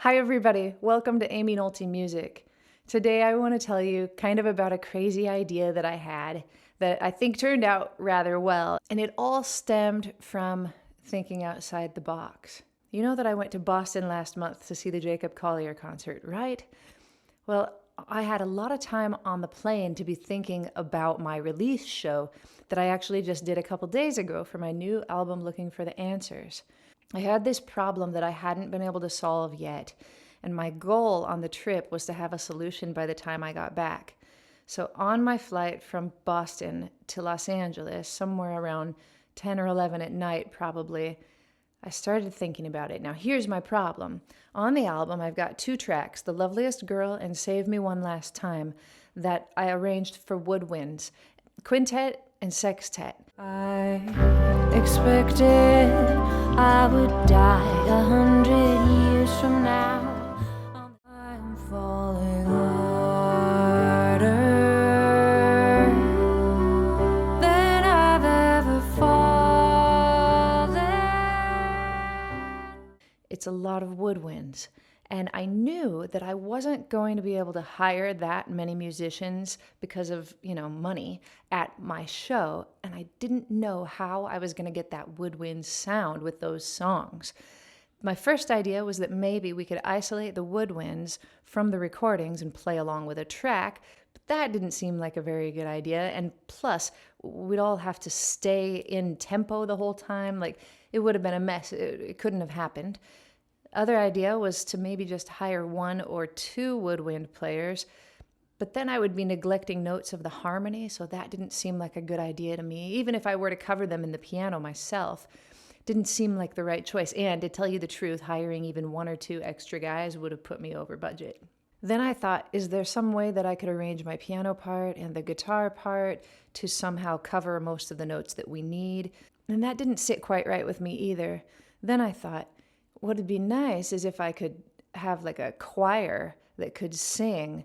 Hi everybody, welcome to Aimee Nolte Music. Today I want to tell you kind of about a crazy idea that I had that I think turned out rather well, and it all stemmed from thinking outside the box. You know that I went to Boston last month to see the Collier concert, right? Well, I had a lot of time on the plane to be thinking about my release show that I actually just did a couple days ago for my new album, Looking for the Answers. I had this problem that I hadn't been able to solve yet, and my goal on the trip was to have a solution by the time I got back. So on my flight from Boston to Los Angeles, somewhere around 10 or 11 at night probably, I started thinking about it. Now here's my problem. On the album I've got two tracks, The Loveliest Girl and Save Me One Last Time, that I arranged for Woodwinds, quintet and sextet. I expected I would die 100 years from now. I'm falling harder than I've ever fallen. It's a lot of woodwinds. And I knew that I wasn't going to be able to hire that many musicians because of, money at my show. And I didn't know how I was going to get that woodwind sound with those songs. My first idea was that maybe we could isolate the woodwinds from the recordings and play along with a track, but that didn't seem like a very good idea. And plus, we'd all have to stay in tempo the whole time. Like, it would have been a mess. It couldn't have happened. Other idea was to maybe just hire one or two woodwind players, but then I would be neglecting notes of the harmony, so that didn't seem like a good idea to me. Even if I were to cover them in the piano myself, didn't seem like the right choice. And to tell you the truth, hiring even one or two extra guys would have put me over budget. Then I thought, is there some way that I could arrange my piano part and the guitar part to somehow cover most of the notes that we need? And that didn't sit quite right with me either. Then I thought, what would be nice is if I could have like a choir that could sing,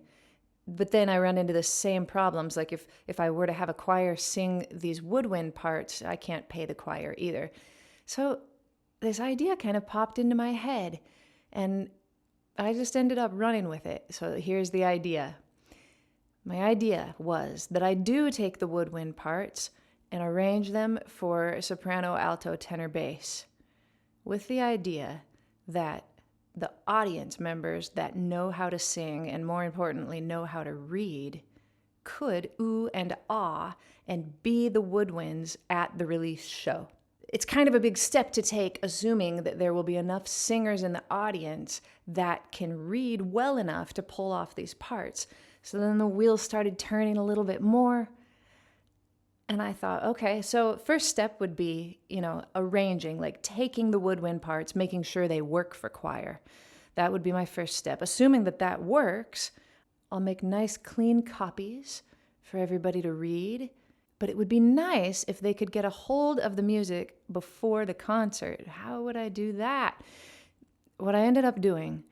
but then I run into the same problems. Like if I were to have a choir sing these woodwind parts, I can't pay the choir either. So this idea kind of popped into my head, and I just ended up running with it. So here's the idea. My idea was that I do take the woodwind parts and arrange them for soprano, alto, tenor, bass, with the idea that the audience members that know how to sing and, more importantly, know how to read could ooh and ah and be the woodwinds at the release show. It's kind of a big step to take, assuming that there will be enough singers in the audience that can read well enough to pull off these parts. So then the wheels started turning a little bit more. And I thought, okay, so first step would be, arranging, like taking the woodwind parts, making sure they work for choir. That would be my first step. Assuming that that works, I'll make nice, clean copies for everybody to read. But it would be nice if they could get a hold of the music before the concert. How would I do that? What I ended up doing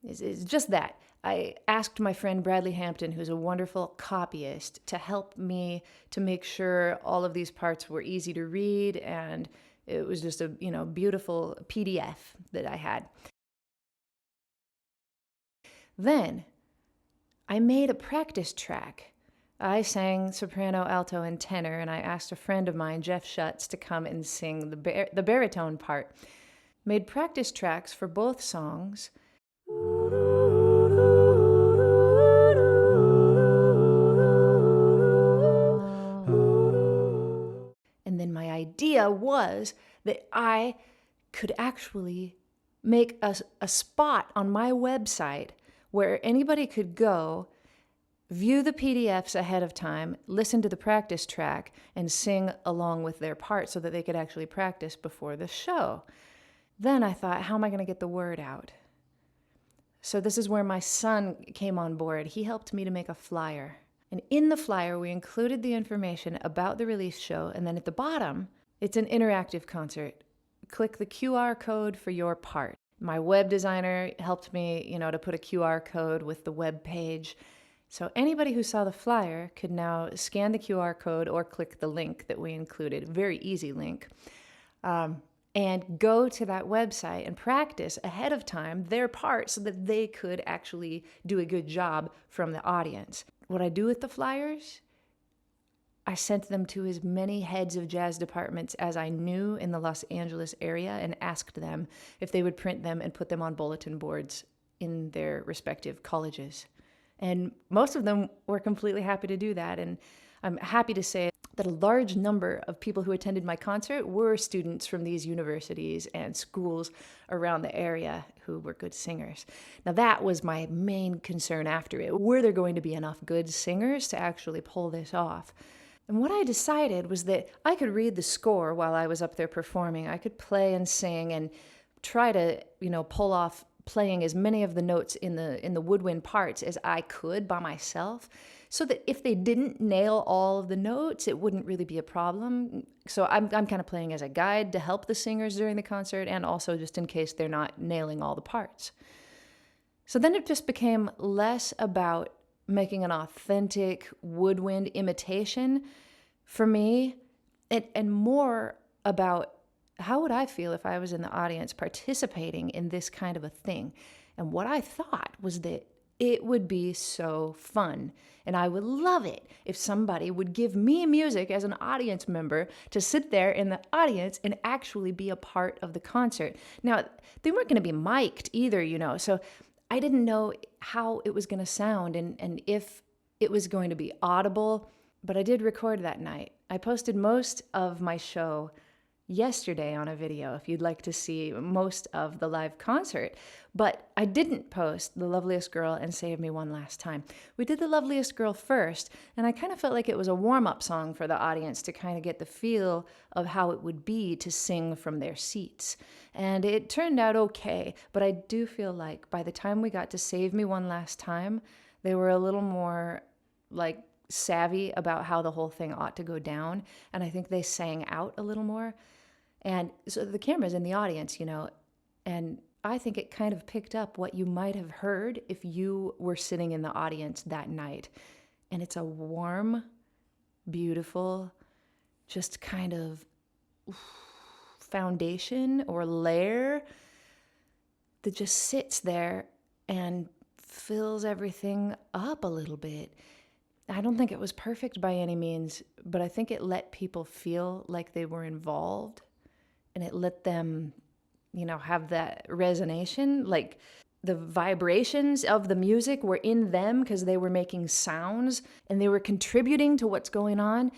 is just that. I asked my friend Bradley Hampton, who's a wonderful copyist, to help me to make sure all of these parts were easy to read, and it was just a beautiful PDF that I had. Then I made a practice track. I sang soprano, alto, and tenor, and I asked a friend of mine, Jeff Schutz, to come and sing the baritone part. Made practice tracks for both songs. And then my idea was that I could actually make a spot on my website where anybody could go, view the PDFs ahead of time, listen to the practice track, and sing along with their part so that they could actually practice before the show. Then I thought, how am I going to get the word out? So this is where my son came on board. He helped me to make a flyer. And in the flyer, we included the information about the release show, and then at the bottom, it's an interactive concert. Click the QR code for your part. My web designer helped me, to put a QR code with the web page. So anybody who saw the flyer could now scan the QR code or click the link that we included. Very easy link. and go to that website and practice ahead of time their part so that they could actually do a good job from the audience. What I do with the flyers, I sent them to as many heads of jazz departments as I knew in the Los Angeles area and asked them if they would print them and put them on bulletin boards in their respective colleges. And most of them were completely happy to do that. And I'm happy to say that a large number of people who attended my concert were students from these universities and schools around the area who were good singers. Now that was my main concern after it. Were there going to be enough good singers to actually pull this off? And what I decided was that I could read the score while I was up there performing. I could play and sing and try to, pull off playing as many of the notes in the woodwind parts as I could by myself, so that if they didn't nail all of the notes, it wouldn't really be a problem. So I'm kind of playing as a guide to help the singers during the concert, and also just in case they're not nailing all the parts. So then it just became less about making an authentic woodwind imitation for me, and more about how would I feel if I was in the audience participating in this kind of a thing. And what I thought was that it would be so fun, and I would love it if somebody would give me music as an audience member to sit there in the audience and actually be a part of the concert. Now, they weren't going to be mic'd either, so I didn't know how it was going to sound and if it was going to be audible, but I did record that night. I posted most of my show yesterday on a video if you'd like to see most of the live concert, but I didn't post The Loveliest Girl and Save Me One Last Time. We did The Loveliest Girl first, and I kind of felt like it was a warm-up song for the audience to kind of get the feel of how it would be to sing from their seats. And it turned out okay, but I do feel like by the time we got to Save Me One Last Time, they were a little more savvy about how the whole thing ought to go down, and I think they sang out a little more. And so the camera's in the audience, and I think it kind of picked up what you might have heard if you were sitting in the audience that night. And it's a warm, beautiful, just kind of foundation or layer that just sits there and fills everything up a little bit. I don't think it was perfect by any means, but I think it let people feel like they were involved. And it let them, have that resonation, like the vibrations of the music were in them because they were making sounds and they were contributing to what's going on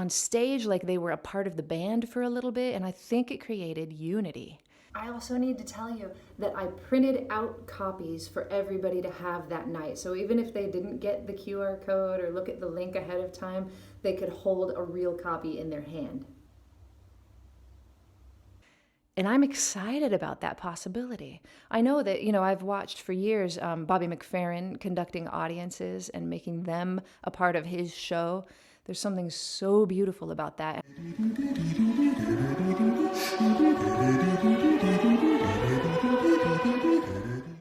stage, like they were a part of the band for a little bit. And I think it created unity. I also need to tell you that I printed out copies for everybody to have that night. So even if they didn't get the QR code or look at the link ahead of time, they could hold a real copy in their hand. And I'm excited about that possibility. I know that, I've watched for years Bobby McFerrin conducting audiences and making them a part of his show. There's something so beautiful about that.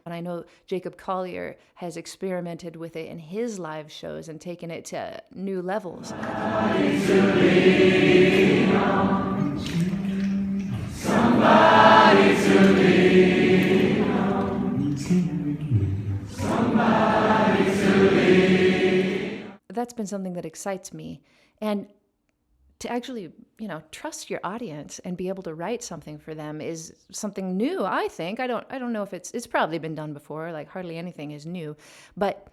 And I know Jacob Collier has experimented with it in his live shows and taken it to new levels. Somebody to lean on. Somebody to lean. That's been something that excites me. And to actually, trust your audience and be able to write something for them is something new, I think. I don't know if it's probably been done before, like hardly anything is new. But,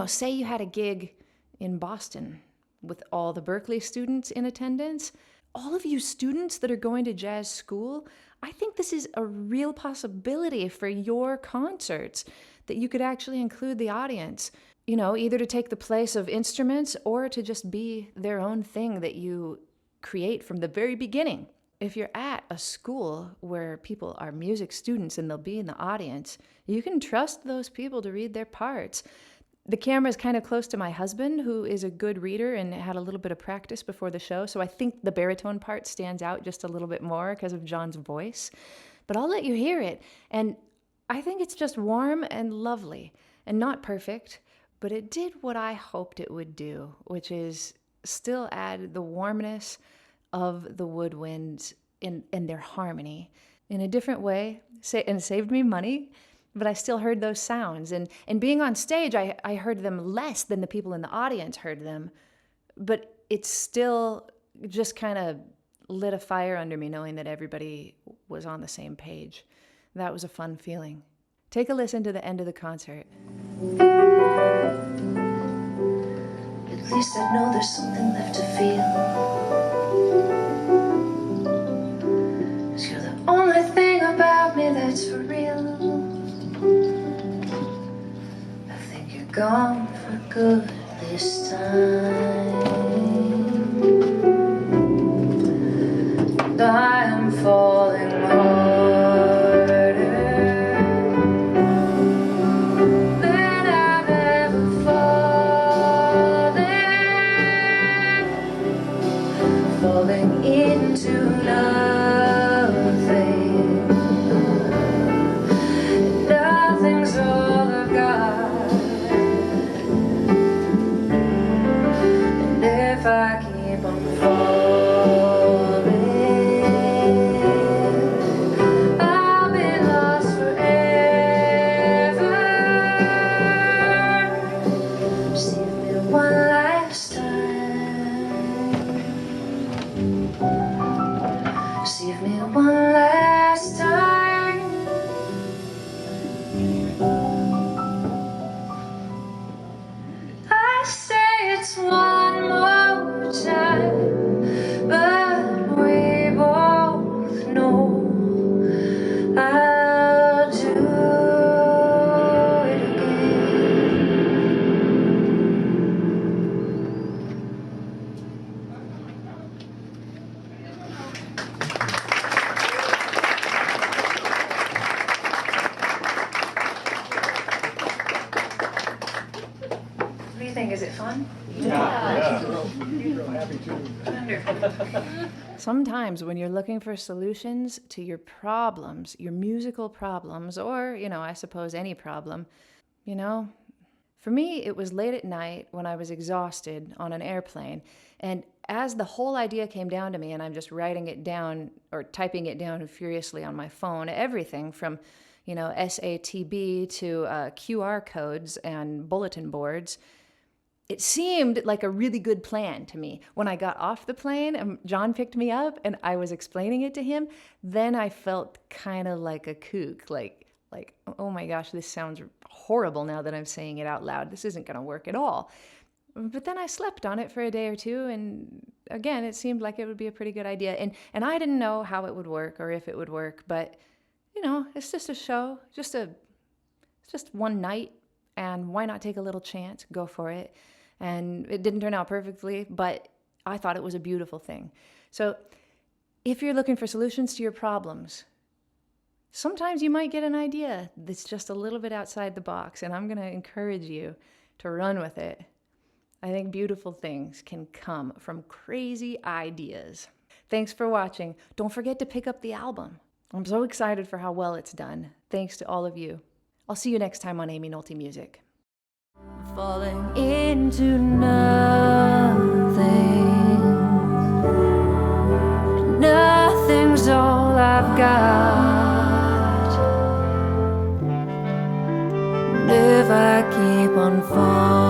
say you had a gig in Boston with all the Berklee students in attendance. All of you students that are going to jazz school, I think this is a real possibility for your concerts, that you could actually include the audience, either to take the place of instruments or to just be their own thing that you create from the very beginning. If you're at a school where people are music students and they'll be in the audience, you can trust those people to read their parts. The camera is kind of close to my husband, who is a good reader and had a little bit of practice before the show, so I think the baritone part stands out just a little bit more because of John's voice. But I'll let you hear it, and I think it's just warm and lovely, and not perfect, but it did what I hoped it would do, which is still add the warmness of the woodwinds in their harmony in a different way, and saved me money, but I still heard those sounds. And being on stage, I heard them less than the people in the audience heard them, but it still just kind of lit a fire under me knowing that everybody was on the same page. That was a fun feeling. Take a listen to the end of the concert. At least I know there's something left to feel. 'Cause you're the only thing about me that's for real. I think you're gone for good this time. And I'm falling harder than I've ever falling into nothing. Nothing's all I've got. And if I keep on falling, I'll be lost forever. Save me one last time. Save me one last time. I say it's one more time, but we both know I'll do it again. What do you think? Is it fun? Sometimes when you're looking for solutions to your problems, your musical problems, or, I suppose any problem, for me, it was late at night when I was exhausted on an airplane. And as the whole idea came down to me, and I'm just writing it down or typing it down furiously on my phone, everything from, SATB to QR codes and bulletin boards, it seemed like a really good plan to me. When I got off the plane and John picked me up and I was explaining it to him, then I felt kind of like a kook, like, oh my gosh, this sounds horrible now that I'm saying it out loud. This isn't going to work at all. But then I slept on it for a day or two, and again, it seemed like it would be a pretty good idea. And I didn't know how it would work or if it would work, but it's just a show, it's just one night, and why not take a little chance, go for it. And it didn't turn out perfectly, but I thought it was a beautiful thing. So if you're looking for solutions to your problems, sometimes you might get an idea that's just a little bit outside the box, and I'm going to encourage you to run with it. I think beautiful things can come from crazy ideas. Thanks for watching. Don't forget to pick up the album. I'm so excited for how well it's done. Thanks to all of you. I'll see you next time on Aimee Nolte Music. Falling into nothing. Nothing's all I've got. And if I keep on falling,